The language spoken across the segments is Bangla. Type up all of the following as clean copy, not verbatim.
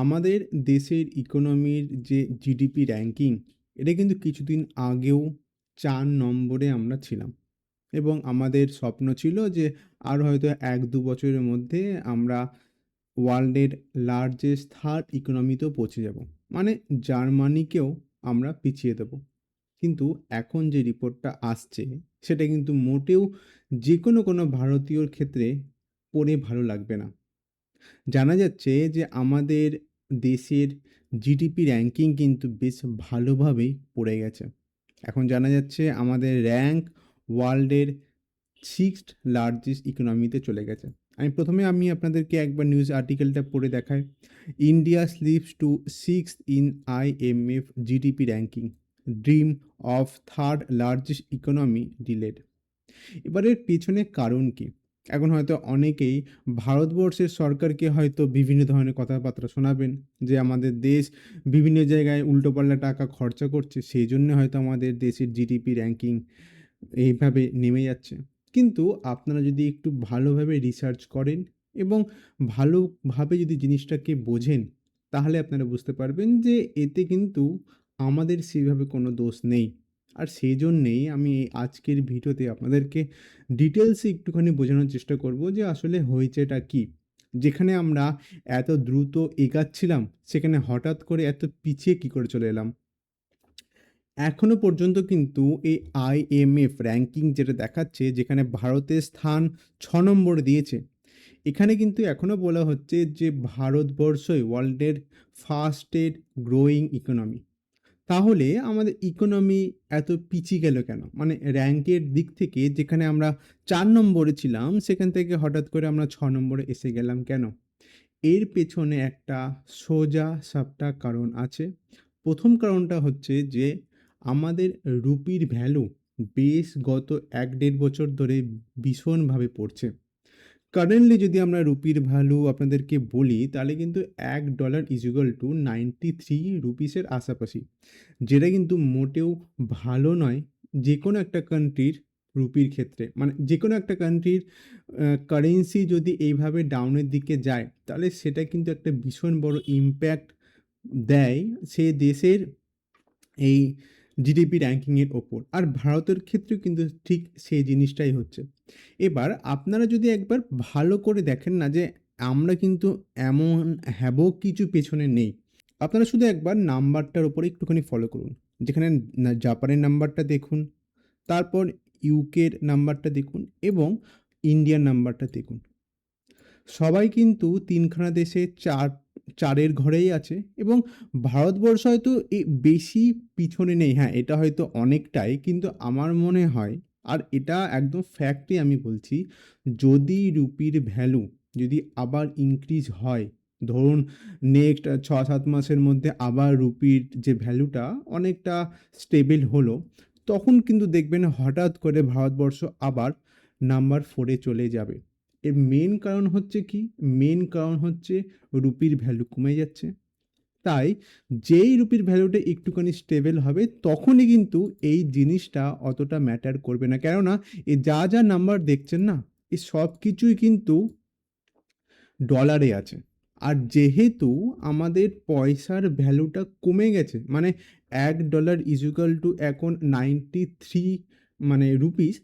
আমাদের দেশের ইকোনমির যে জিডিপি র্যাঙ্কিং, এটা কিন্তু কিছুদিন আগেও ৪ নম্বরে আমরা ছিলাম এবং আমাদের স্বপ্ন ছিল যে আর হয়তো ১-২ বছরের মধ্যে আমরা ওয়ার্ল্ডের লার্জেস্ট থার্ড ইকোনমিতেও পৌঁছে যাব। মানে জার্মানিকেও আমরা পিছিয়ে দেব। কিন্তু এখন যে রিপোর্টটা আসছে, সেটা কিন্তু মোটেও কোনো ভারতীয়র ক্ষেত্রে পড়ে ভালো লাগবে না। জানা যাচ্ছে যে আমাদের দেশের জিডিপি র্যাঙ্কিং কিন্তু বেশ ভালোভাবেই পড়ে গেছে। এখন জানা যাচ্ছে আমাদের র্যাঙ্ক ওয়ার্ল্ডের 6th লার্জেস্ট ইকোনমিতে চলে গেছে। আমি আপনাদেরকে একবার নিউজ আর্টিকেলটা পড়ে দেখাই। India slips to 6th in IMF GDP ranking, dream of third largest economy delayed. এবারের পেছনে কারণ কি? এখন হয়তো অনেকেই ভারতবর্ষের সরকারকে হয়তো বিভিন্ন ধরনের কথাবার্তা শোনাবেন যে আমাদের দেশ বিভিন্ন জায়গায় উল্টোপাল্টা টাকা খরচা করছে, সেই জন্য হয়তো আমাদের দেশের জিডিপি র্যাঙ্কিং এইভাবে নেমে যাচ্ছে। কিন্তু আপনারা যদি একটু ভালোভাবে রিসার্চ করেন এবং ভালোভাবে যদি জিনিসটাকে বোঝেন, তাহলে আপনারা বুঝতে পারবেন যে এতে কিন্তু আমাদের সেভাবে কোনো দোষ নেই। আর সেইজন্যেই আমি এই আজকের ভিডিওতে আপনাদেরকে ডিটেলসে একটুখানি বোঝানোর চেষ্টা করব যে আসলে হয়েছেটা কী? যেখানে আমরা এত দ্রুত এগাচ্ছিলাম, সেখানে হঠাৎ করে এত পিছিয়ে কী করে চলে এলাম? এখনো পর্যন্ত কিন্তু এই আইএমএফ র্যাঙ্কিং যেটা দেখাচ্ছে, যেখানে ভারতের স্থান ৬ নম্বরে দিয়েছে। এখানে কিন্তু এখনো বলা হচ্ছে যে ভারতবর্ষই ওয়ার্ল্ডের ফাস্টেস্ট গ্রোয়িং ইকোনমি। তাহলে আমাদের ইকোনমি এত পিছিয়ে গেল কেন? মানে র‍্যাংকের দিক থেকে যেখানে আমরা ৪ নম্বরে ছিলাম, সেখান থেকে হঠাৎ করে আমরা ৬ নম্বরে এসে গেলাম কেন? এর পেছনে একটা সোজা-সাপটা কারণ আছে। ১ম কারণটা হচ্ছে যে আমাদের রুপির ভ্যালু বেশ গত ১-১.৫ বছর ধরে ভীষণভাবে পড়ছে। কারেন্টলি যদি আমরা রুপির ভ্যালু আপনাদেরকে বলি, তাহলে কিন্তু $1 = 93 এর আশাপাশি। যেটা কিন্তু মোটেও ভালো নয় যেকোনো একটা কান্ট্রির রুপির ক্ষেত্রে। মানে যেকোনো একটা কান্ট্রির কারেন্সি যদি এইভাবে ডাউনের দিকে যায়, তাহলে সেটা কিন্তু একটা ভীষণ বড় ইমপ্যাক্ট দেয় সে দেশের এই জিডিপি র্যাঙ্কিংয়ের ওপর। আর ভারতের ক্ষেত্রেও কিন্তু ঠিক সেই জিনিসটাই হচ্ছে। এবার আপনারা যদি একবার ভালো করে দেখেন না যে আমরা কিন্তু এমন হ্যাবক কিছু পেছনে নেই। আপনারা শুধু একবার নাম্বারটার উপরে একটুখানি ফলো করুন। যেখানে জাপানের নাম্বারটা দেখুন, তারপর ইউকের নাম্বারটা দেখুন এবং ইন্ডিয়ার নাম্বারটা দেখুন। সবাই কিন্তু ৩ খানা দেশে ৪ এর ঘরেই আছে এবং ভারতবর্ষ হয়তো বেশি পিছনে নেই। হ্যাঁ, এটা হয়তো অনেকটাই, কিন্তু আমার মনে হয়, আর এটা একদম ফ্যাক্টই আমি বলছি, যদি রুপির ভ্যালু যদি আবার ইনক্রিজ হয়, ধরুন নেক্সট ৬-৭ মাসের মধ্যে আবার রুপির যে ভ্যালুটা অনেকটা স্টেবল হলো, তখন কিন্তু দেখবেন হঠাৎ করে ভারতবর্ষ আবার নাম্বার 4 এ চলে যাবে। এর মেইন কারণ হচ্ছে কি? মেইন কারণ হচ্ছে রুপির ভ্যালু কমে যাচ্ছে। তাই যেই রুপির ভ্যালুটা একটুখানি স্টেবল হবে, তখনই কিন্তু এই জিনিসটা অতটা ম্যাটার করবে না। কেননা যা নাম্বার দেখছেন না, এই সবকিছুই কিন্তু ডলারে আছে। আর যেহেতু আমাদের পয়সার ভ্যালুটা কমে গেছে, মানে $1 এখন 93 মানে রুপিস।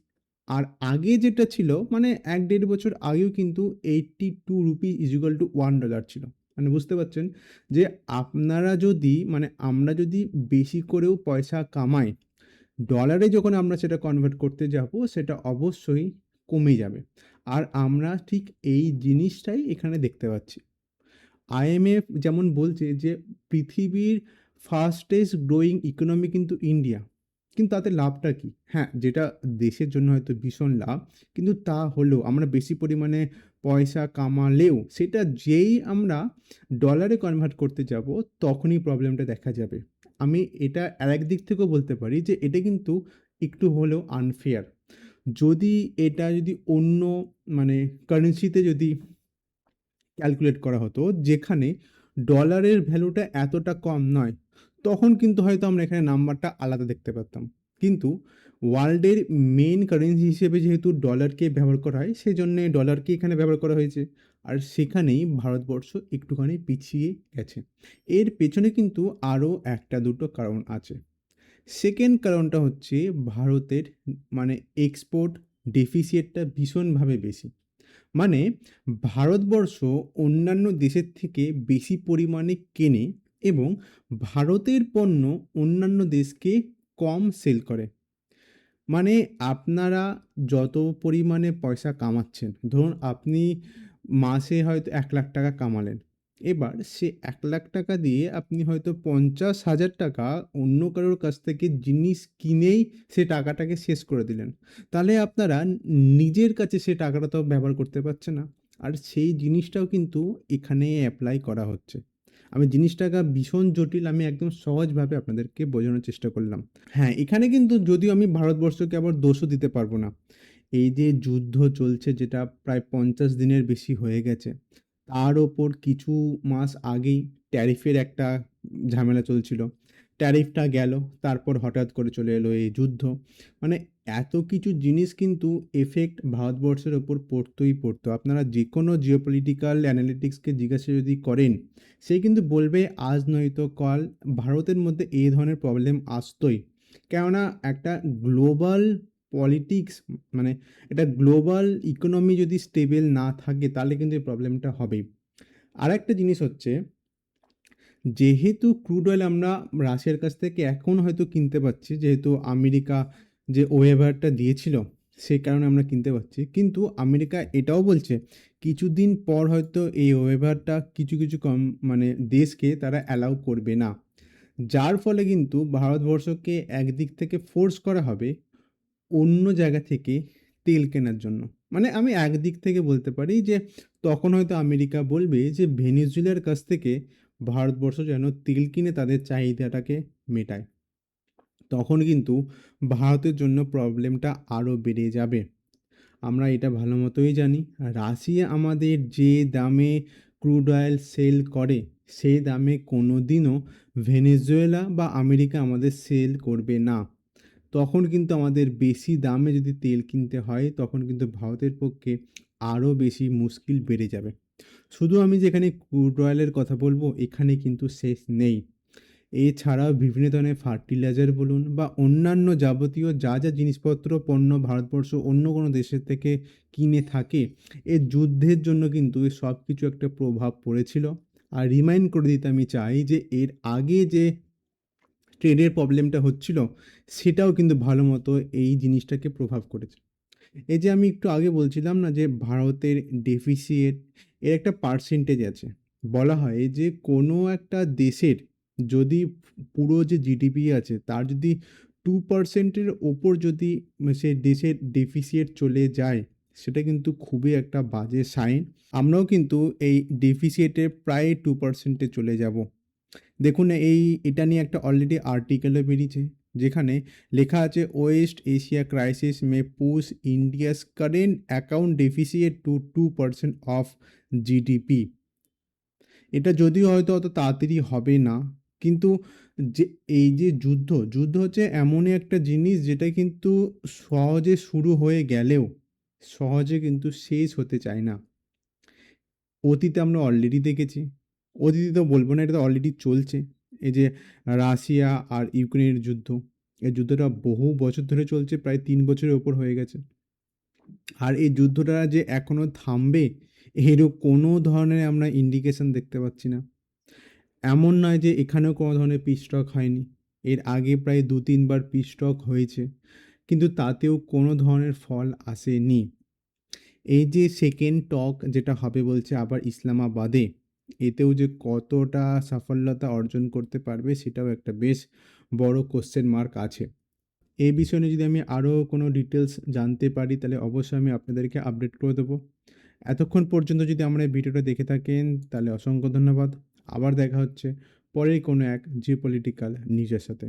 আর আগে যেটা ছিল মানে ১-১.৫ বছর আগেও কিন্তু $82 $1 ছিল। মানে বুঝতে পারছেন যে আপনারা যদি মানে আমরা যদি বেশি করেও পয়সা কামাই, ডলারে যখন আমরা সেটা কনভার্ট করতে যাব, সেটা অবশ্যই কমে যাবে। আর আমরা ঠিক এই জিনিসটাই এখানে দেখতে পাচ্ছি। আইএমএফ যেমন বলছে যে পৃথিবীর ফাস্টেস্ট গ্রোয়িং ইকোনমি কিন্তু ইন্ডিয়া। কিন্তু তাতে লাভটা কী? হ্যাঁ, যেটা দেশের জন্য হয়তো ভীষণ লাভ, কিন্তু তা হলেও আমরা বেশি পরিমাণে পয়সা কামালেও সেটা যেই আমরা ডলারে কনভার্ট করতে যাব, তখনই প্রবলেমটা দেখা যাবে। আমি এটা আরেক দিক থেকেও বলতে পারি যে এটা কিন্তু একটু হলেও আনফেয়ার। যদি অন্য মানে কারেন্সিতে যদি ক্যালকুলেট করা হতো, যেখানে ডলারের ভ্যালুটা এতটা কম নয়, তখন কিন্তু হয়তো আমরা এখানে নাম্বারটা আলাদা দেখতে পারতাম। কিন্তু ওয়ার্ল্ডের মেইন কারেন্সি হিসেবে যেহেতু ডলারকে ব্যবহার করা হয়, সেজন্যে ডলারকে এখানে ব্যবহার করা হয়েছে। আর সেখানেই ভারতবর্ষ একটুখানি পিছিয়ে গেছে। এর পেছনে কিন্তু আরও ১-২টো কারণ আছে। সেকেন্ড কারণটা হচ্ছে ভারতের মানে এক্সপোর্ট ডেফিসিয়েটটা ভীষণভাবে বেশি। মানে ভারতবর্ষ অন্যান্য দেশের থেকে বেশি পরিমাণে কেনে এবং ভারতের পণ্য অন্যান্য দেশকে কম সেল করে। মানে আপনারা যত পরিমাণে পয়সা কামাচ্ছেন, ধরুন আপনি মাসে হয়তো ১,০০,০০০ কামালেন। এবার সে ১,০০,০০০ দিয়ে আপনি হয়তো ৫০,০০০ অন্য কারোর কাছ থেকে জিনিস কিনেই সে টাকাটাকে শেষ করে দিলেন। তাহলে আপনারা নিজের কাছে সে টাকাটা তো ব্যবহার করতে পারছে না। আর সেই জিনিসটাও কিন্তু এখানে এপ্লাই করা হচ্ছে। আমি জিনিসটাকে ভীষণ জটিল, আমি একদম সহজভাবে আপনাদেরকে বোঝানোর চেষ্টা করলাম। হ্যাঁ, এখানে কিন্তু যদিও আমি ভারতবর্ষকে আবার দোষও দিতে পারবো না। এই যে যুদ্ধ চলছে যেটা প্রায় ৫০ দিনের বেশি হয়ে গেছে। তার ওপর কিছু মাস আগেই ট্যারিফের একটা ঝামেলা চলছিল। ট্যারিফটা গেল, তারপর হঠাৎ করে চলে এলো এই যুদ্ধ। মানে এত কিছু জিনিস কিন্তু এফেক্ট ভারতবর্ষের ওপর পড়তই পড়তো। আপনারা যেকোনো জিওপলিটিক্যাল অ্যানালিটিক্সকে জিজ্ঞাসা যদি করেন, সে কিন্তু বলবে আজ নয়তো কাল ভারতের মধ্যে এই ধরনের প্রবলেম আসতই। কেননা একটা গ্লোবাল পলিটিক্স মানে একটা গ্লোবাল ইকোনমি যদি স্টেবল না থাকে তাহলে কিন্তু এই প্রবলেমটা হবেই। আরেকটা জিনিস হচ্ছে, যেহেতু ক্রুড অয়েল আমরা রাশিয়ার কাছ থেকে এখন হয়তো কিনতে পারছি, যেহেতু আমেরিকা যে ওয়েভারটা দিয়েছিল সেই কারণে আমরা কিনতে পারছি। কিন্তু আমেরিকা এটাও বলছে কিছুদিন পর হয়তো এই ওয়েভারটা কিছু কিছু কম মানে দেশকে তারা অ্যালাউ করবে না। যার ফলে কিন্তু ভারতবর্ষকে একদিক থেকে ফোর্স করা হবে অন্য জায়গা থেকে তেল কেনার জন্য। মানে আমি একদিক থেকে বলতে পারি যে তখন হয়তো আমেরিকা বলবে যে ভেনেজুয়েলার কাছ থেকে ভারতবর্ষ যেন তেল কিনে তাদের চাহিদাটাকে মেটায়। তখন কিন্তু ভারতের জন্য প্রবলেমটা আরও বেড়ে যাবে। আমরা এটা ভালো মতোই জানি। রাশিয়া আমাদের যে দামে ক্রুড অয়েল সেল করে, সেই দামে কোনো দিনও ভেনেজুয়েলা বা আমেরিকা আমাদের সেল করবে না। তখন কিন্তু আমাদের বেশি দামে যদি তেল কিনতে হয়, তখন কিন্তু ভারতের পক্ষে আরও বেশি মুশকিল বেড়ে যাবে। শুধু আমি যে এখানে ক্রুড অয়েলের কথা বলবো, এখানে কিন্তু শেষ নেই। এছাড়াও বিভিন্ন ধরনের ফার্টিলাইজার বলুন বা অন্যান্য যাবতীয় যা যা জিনিসপত্র পণ্য ভারতবর্ষ অন্য কোনো দেশের থেকে কিনে থাকে, এই যুদ্ধের জন্য কিন্তু এই সব কিছু একটা প্রভাব পড়েছিল। আর রিমাইন্ড করে দিতে আমি চাই যে এর আগে যে ট্রেডের প্রবলেমটা হচ্ছিল, সেটাও কিন্তু ভালো মতো এই জিনিসটাকে প্রভাব করেছে। এই যে আমি একটু আগে বলছিলাম না যে ভারতের ডেফিসিয়েট এর একটা পার্সেন্টেজ আছে। বলা হয় যে কোনো একটা দেশের যদি পুরো যে জিডিপি আছে তার যদি 2% এর ওপর যদি সে দেশের ডেফিসিয়েট চলে যায়, সেটা কিন্তু খুবই একটা বাজে সাইন। আমরাও কিন্তু এই ডেফিসিয়েটের প্রায় 2% এ চলে যাব। দেখুন এটা নিয়ে একটা অলরেডি আর্টিকেলও বেরিয়েছে, যেখানে লেখা আছে West Asia crisis may push India's current account deficit to 2% of GDP. এটা যদিও হয়তো অত তাড়াতাড়ি হবে না, কিন্তু যে এই যে যুদ্ধ হচ্ছে এমনই একটা জিনিস যেটা কিন্তু সহজে শুরু হয়ে গেলেও সহজে কিন্তু শেষ হতে চায় না। অতীতে আমরা অলরেডি দেখেছি। অতীতে তো বলব না, এটা তো অলরেডি চলছে। এই যে রাশিয়া আর ইউক্রেনের যুদ্ধ, এই যুদ্ধটা বহু বছর ধরে চলছে, প্রায় ৩ বছরের ওপর হয়ে গেছে। আর এই যুদ্ধটা যে এখনো থামবে এরও কোনো ধরনের আমরা ইন্ডিকেশন দেখতে পাচ্ছি না। এমন নয় যে এখানেও কোনো ধরনের পিস টক হয়নি। এর আগে প্রায় ২-৩ বার পিস টক হয়েছে। কিন্তু তাতেও কোনো ধরনের ফল আসেনি। এই যে সেকেন্ড টক যেটা হবে বলছে আবার ইসলামাবাদে, এতেও যে কতটা সাফল্যতা অর্জন করতে পারবে সেটাও একটা বেশ বড় কোয়েশ্চেন মার্ক আছে। এই বিষয় নিয়ে যদি আমি আরও কোনো ডিটেলস জানতে পারি তাহলে অবশ্যই আমি আপনাদেরকে আপডেট করে দেবো। এতক্ষণ পর্যন্ত যদি আমার এই ভিডিওটা দেখে থাকেন তাহলে অসংখ্য ধন্যবাদ। আবার দেখা হচ্ছে পরের কোনো এক জিওপলিটিক্যাল নিউজের সাথে।